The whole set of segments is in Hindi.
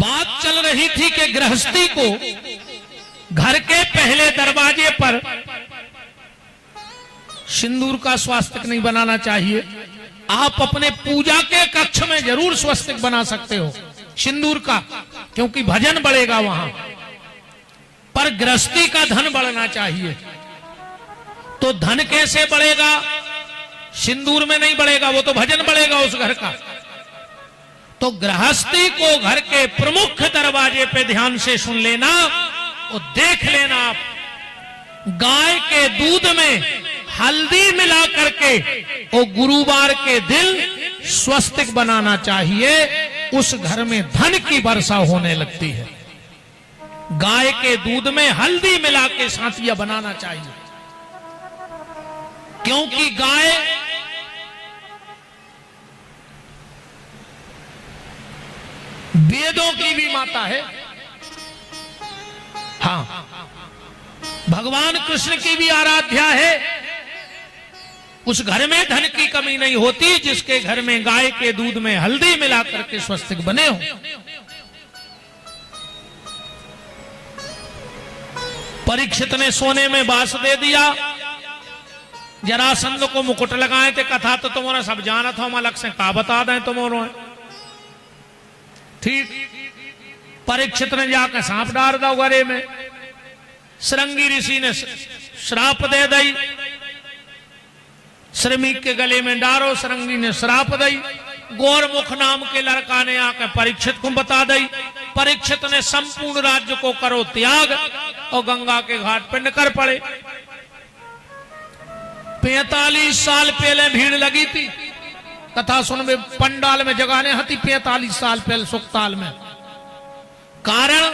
बात चल रही थी कि गृहस्थी को घर के पहले दरवाजे पर सिंदूर का स्वास्तिक नहीं बनाना चाहिए। आप अपने पूजा के कक्ष में जरूर स्वास्तिक बना सकते हो सिंदूर का, क्योंकि भजन बढ़ेगा वहां, पर गृहस्थी का धन बढ़ना चाहिए। तो धन कैसे बढ़ेगा? सिंदूर में नहीं बढ़ेगा, वो तो भजन बढ़ेगा उस घर का। तो गृहस्थी को घर के प्रमुख दरवाजे पे ध्यान से सुन लेना और देख लेना। आप गाय के दूध में हल्दी मिला करके और गुरुवार के दिन स्वस्तिक बनाना चाहिए, उस घर में धन की वर्षा होने लगती है। गाय के दूध में हल्दी मिला के सांतिया बनाना चाहिए, क्योंकि गाय वेदों की भी माता है। हाँ, भगवान कृष्ण की भी आराध्या है। उस घर में धन की कमी नहीं होती जिसके घर में गाय के दूध में हल्दी मिलाकर के स्वस्तिक बने हो। परीक्षित ने सोने में बांस दे दिया, जरासंध को मुकुट लगाए थे। कथा तो तुम्हारा सब जाना था, हम अलग से का बता दें तुम्हारा। ठीक, परीक्षित ने जाकर सांप डाल दो गले में। श्रृंगी ऋषि ने श्राप दे दी, श्रमिक के गले में डारो। श्रृंगी ने श्राप दी। गौरमुख नाम के लड़का ने आकर परीक्षित को बता दी। परीक्षित ने संपूर्ण राज्य को करो त्याग और गंगा के घाट पर निकल पड़े। 45 साल पहले भीड़ लगी थी कथा सुन में, पंडाल में जगाने हती 45 साल पहले सुखताल में। कारण,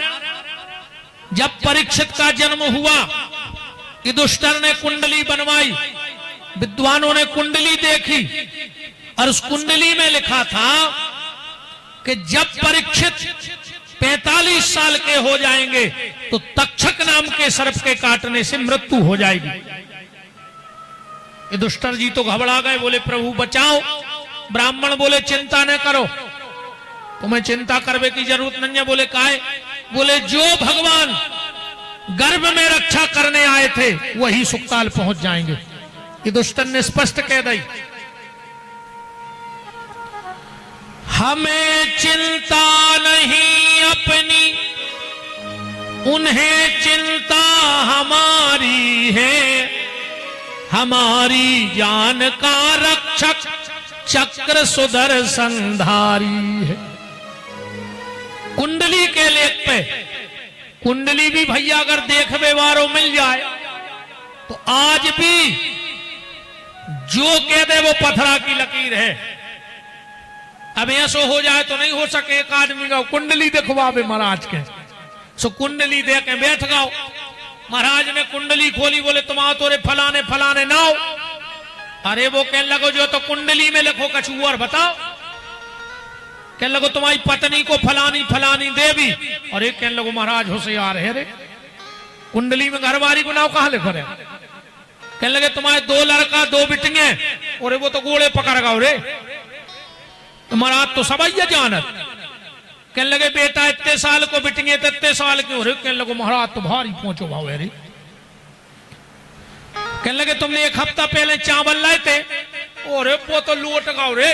जब परीक्षित का जन्म हुआ, युधिष्ठिर ने कुंडली बनवाई, विद्वानों ने कुंडली देखी और उस कुंडली में लिखा था कि जब परीक्षित 45 साल के हो जाएंगे तो तक्षक नाम के सर्प के काटने से मृत्यु हो जाएगी। युधिष्ठिर जी तो घबरा गए, बोले प्रभु बचाओ। ब्राह्मण बोले चिंता न करो, तुम्हें चिंता करने की जरूरत नहीं है। बोले काहे? बोले जो भगवान गर्भ में रक्षा करने आए थे वही सुखताल पहुंच जाएंगे। युधिष्ठिर ने स्पष्ट कह दी, हमें चिंता नहीं अपनी, उन्हें चिंता हमारी है। हमारी जान का रक्षक चक्र सुदर्शनधारी है। कुंडली के लेख पे, कुंडली भी भैया अगर देख व्यवहारों मिल जाए तो आज भी जो कह दे वो पत्थरा की लकीर है। अब ऐसा हो जाए तो नहीं हो सके, एक आदमी का कुंडली दिखवावे महाराज के, सो कुंडली दे के बैठ गाओ। महाराज ने कुंडली खोली, बोले तुम आओ तोरे फलाने फलाने नाव। अरे वो कह लगो जो तो कुंडली में लिखो कछु और बताओ। कह लगो तुम्हारी पत्नी को फलानी फलानी देवी, और एक कह लगो महाराज होशियार है रे, कुंडली में घरवारी को नाव कहां लिखो रे। कह लगे तुम्हारे 2 लड़का 2 बिटिंगे, और वो तो गोले पकड़ गाओ रे, तुम्हारा तो सबैया जानत। कह लगे बेटा इतने साल को बिटिंगे तो इतने साल क्यों रे। कह लगो महाराज तो भारी पहुंचो भाव है रे। कह लगे तुमने 1 हफ्ता पहले चावल लाए थे, और वो तो लूट गाओ रे।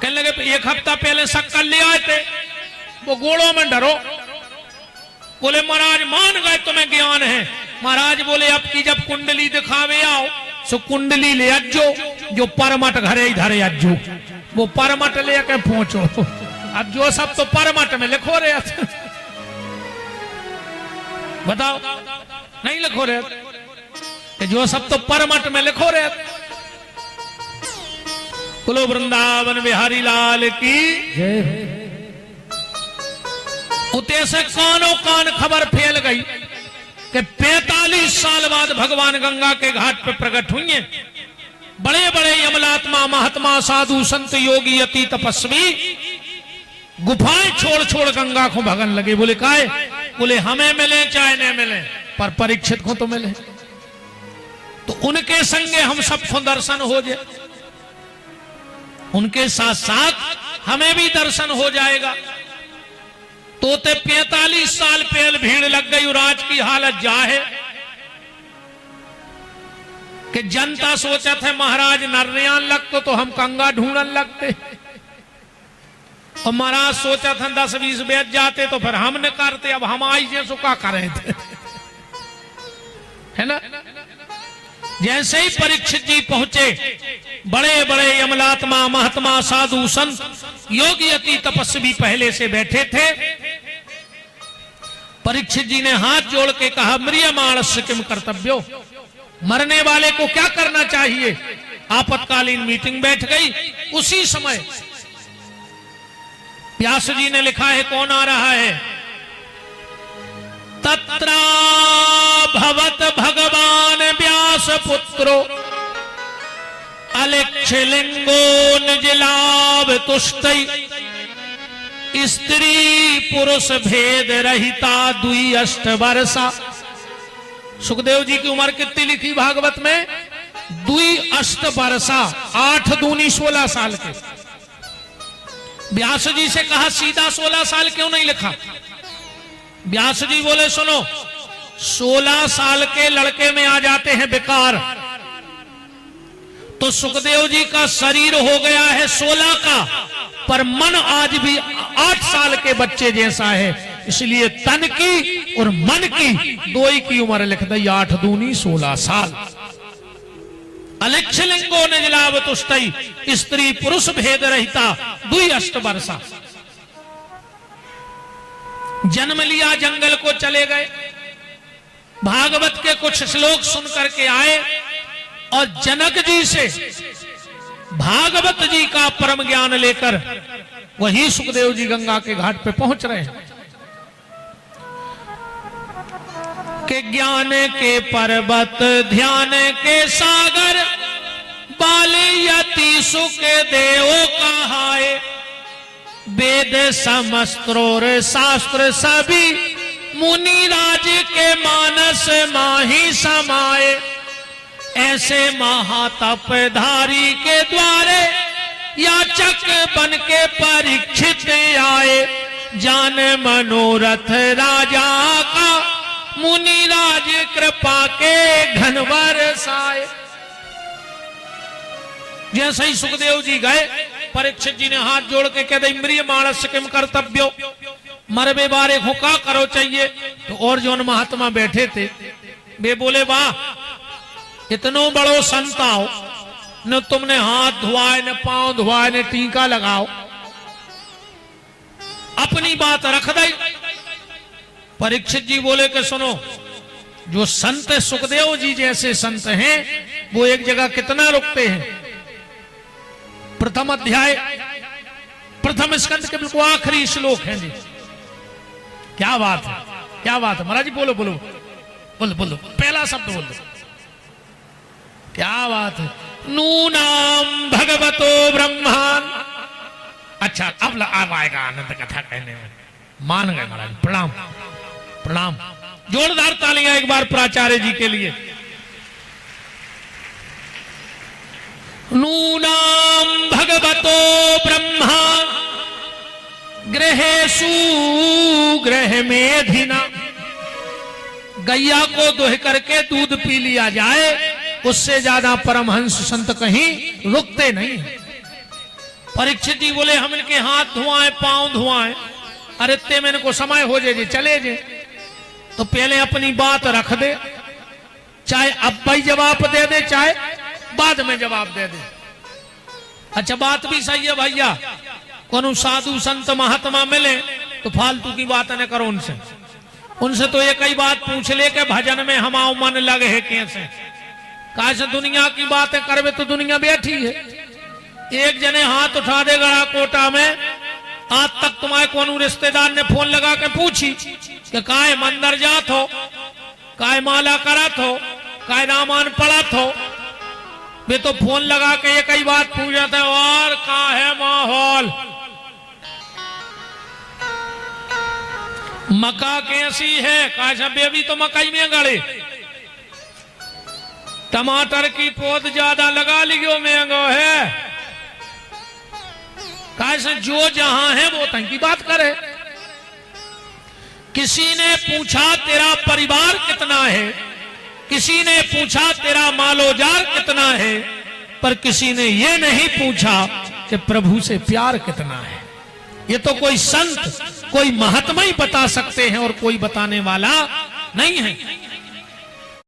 कह लगे 1 हफ्ता पहले शक्कर ले आए थे, वो गोड़ों में डरो। बोले महाराज मान गए तुम्हें ज्ञान है। महाराज बोले अब की जब कुंडली दिखावे आओ सो कुंडली ले अज्जो, जो परमट घरे इधर अज्जो, वो परमट लेके पहुंचो। अब जो सब तो परमट में लिखो रे, बताओ नहीं लिखो रे कि जो सब तो परमट में लिखो रे। बोलो वृंदावन बिहारी लाल की जय। उते से कानों कान खबर फैल गई कि 45 साल बाद भगवान गंगा के घाट पर प्रकट हुई हैं। बड़े बड़े यमलात्मा महात्मा साधु संत योगी अति तपस्वी गुफाएं छोड़ छोड़ गंगा को भगन लगे। बोले काहे? बोले हमें मिले चाहे न मिले, पर परीक्षित को तो मिले, तो उनके संगे हम सबको दर्शन हो जाए। उनके साथ साथ हमें भी दर्शन हो जाएगा। तो 45 साल पहले भीड़ लग गई और आज की हालत जा है कि जनता सोचा था महाराज नर्रियान लगते तो हम कंगा ढूंढन लगते, और महाराज सोचा था 10-20 बेच जाते तो फिर हम न करते, अब हम आई जैसो का करे थे, है ना। जैसे ही परीक्षित जी पहुंचे, बड़े बड़े यमलात्मा महात्मा साधु संत योगी अति तपस्वी पहले से बैठे थे। परीक्षित जी ने हाथ जोड़ के कहा, म्रियमाणस्य किम कर्तव्यो, मरने वाले को क्या करना चाहिए। आपातकालीन मीटिंग बैठ गई। उसी समय व्यास जी ने लिखा है, कौन आ रहा है, तत्रा भवत भगवान व्यास पुत्रो अलिक्षलिंगो निजलाभ तुष्टि स्त्री पुरुष भेद रहिता दुई अष्ट वर्षा। सुखदेव जी की उम्र कितनी लिखी भागवत में, दुई अष्ट वर्षा, 8 दूनी 16 साल के। व्यास जी से कहा सीधा 16 साल क्यों नहीं लिखा। व्यास जी बोले सुनो, 16 साल के लड़के में आ जाते हैं विकार, तो सुखदेव जी का शरीर हो गया है 16 का, पर मन आज भी 8 साल के बच्चे जैसा है। इसलिए तन की और मन की दो ही की उम्र लिख दी, 8 दूनी 16 साल। अलिक्षलिंगो निजलाभ तुष्टि स्त्री पुरुष भेद रहिता दुई अष्ट वर्षा। जन्म लिया, जंगल को चले गए, भागवत के कुछ श्लोक सुन करके आए और जनक जी से भागवत जी का परम ज्ञान लेकर वही सुखदेव जी गंगा के घाट पे पहुंच रहे हैं कि ज्ञान के पर्वत ध्यान के सागर बाले यति सुख देव कहाए वेद समस्त्रोर शास्त्र सभी मुनि राज के मानस माही समाए ऐसे महातपधारी के द्वारे याचक बन के परीक्षित आए जान मनोरथ राजा का मुनि राज कृपा के घन बरसाए। जैसे ही सुखदेव जी गए, परीक्षित जी ने हाथ जोड़ के कह दे, म्रियमाणस्य किम कर्तव्यो, मरबे बारे को का करो चाहिए। तो और जो महात्मा बैठे थे वे बोले, वाह इतनो बड़ो संत आओ, न तुमने हाथ धुआए न पांव धुआए न टीका लगाओ, अपनी बात रख दई। परीक्षित जी बोले कि सुनो, जो संत सुखदेव जी जैसे संत हैं वो एक जगह कितना रुकते हैं। प्रथम अध्याय प्रथम स्कंद के बिल्कुल आखिरी श्लोक है जी। क्या बात है, क्या बात है महाराज जी, बोलो बोलो बोलो बोलो, पहला शब्द बोलो, क्या बात है। नूनाम भगवतो ब्रह्मान। अच्छा अब आएगा आनंद कथा कहने में, मान गए महाराज, प्रणाम प्रणाम, जोरदार तालियां एक बार प्राचार्य जी के लिए। नूनाम भगवतो ब्रह्मा गृहेषु गृह मेधिना। गैया को दुह करके दूध पी लिया जाए, उससे ज्यादा परमहंस संत कहीं रुकते नहीं। परीक्षित जी बोले, हम इनके हाथ धुआएं पांव धुआएं, अरे ते में इनको समय हो जाए चले जे, तो पहले अपनी बात रख दे, चाहे अब भाई जवाब दे दे चाहे बाद में जवाब दे दे। अच्छा बात भी सही है भैया, कोनो साधु संत महात्मा मिले तो फालतू की बात न करो उनसे, उनसे तो एक ही बात पूछ ले कि भजन में हमारा मन लगे है कैसे। कैसे दुनिया की बातें करवे तो दुनिया बैठी है। एक जने हाथ उठा दे गड़ा कोटा में, आज तक तुम्हारे कोनो रिश्तेदार ने फोन लगा के पूछी कि काय मंदिर जात हो, काय माला करत हो, काय रामायण पढ़त हो। वे तो फोन लगा के एक ही बात पूछ जाते हैं, और का है माहौल, मक्का कैसी है। कैसा बेबी तो मकई में गड़े, टमाटर की पौध ज्यादा लगा लियो महंगो है। कैसे जो जहां है वो तंग की बात करे। किसी ने पूछा तेरा परिवार कितना है, किसी ने पूछा तेरा मालोजार कितना है, पर किसी ने ये नहीं पूछा कि प्रभु से प्यार कितना है। ये तो कोई संत, कोई महात्मा ही बता सकते हैं और कोई बताने वाला नहीं है।